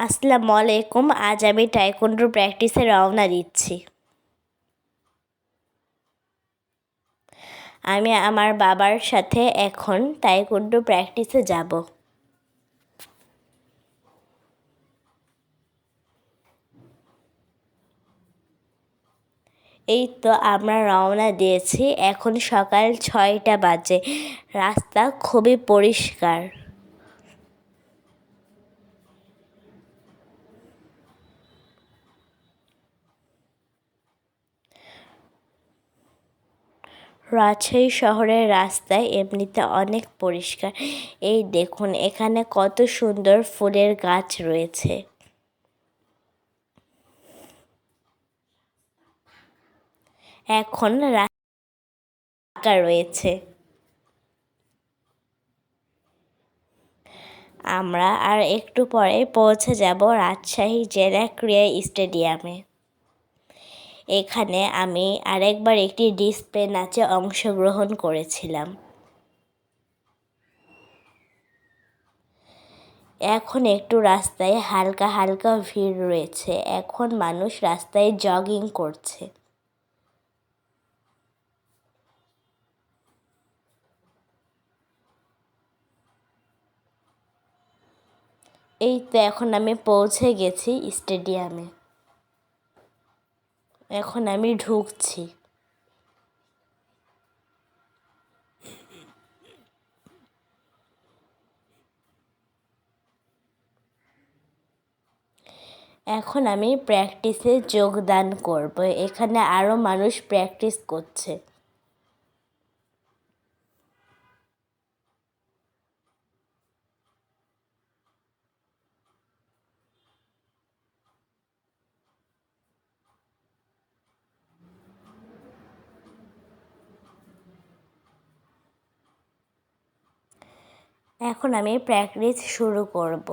আসসালামু আলাইকুম। আজ আমি টাইকোন্ডো প্র্যাকটিসে রওনা দিচ্ছি। আমি আমার বাবার সাথে এখন টাইকোন্ডো প্র্যাকটিসে যাব। এই তো আমরা রওনা দিয়েছি। এখন সকাল 6টা বাজে। রাস্তা খুবই পরিষ্কার। রাজশাহী শহরের রাস্তায় এমনিতে অনেক পরিষ্কার। এই দেখুন, এখানে কত সুন্দর ফুলের গাছ রয়েছে। এখন রাস্তা রয়েছে। আমরা আর একটু পরে পৌঁছে যাব রাজশাহী জেলা ক্রীড়া স্টেডিয়ামে। এখানে আমি আরেকবার একটি ডিসপ্লে নাচে অংশগ্রহণ করেছিলাম। এখন একটু রাস্তায় হালকা হালকা ভিড় রয়েছে। এখন মানুষ রাস্তায় জগিং করছে। এই তো এখন আমি পৌঁছে গেছি স্টেডিয়ামে। এখন আমি ঢুকছি। এখন আমি প্র্যাকটিসে যোগদান করব। এখানে আরও মানুষ প্র্যাকটিস করছে। এখন আমি প্র্যাকটিস শুরু করব।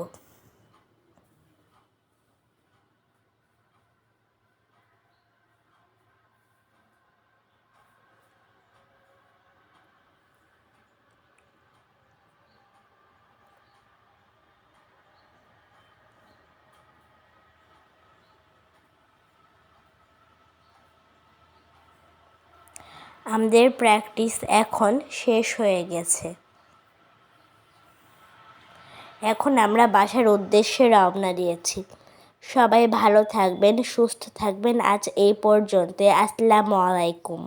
আমাদের প্র্যাকটিস এখন শেষ হয়ে গেছে। এখন আমরা বাসার উদ্দেশ্যে রওনা দিয়েছি। সবাই ভালো থাকবেন, সুস্থ থাকবেন। আজ এই পর্যন্ত। আসসালামু আলাইকুম।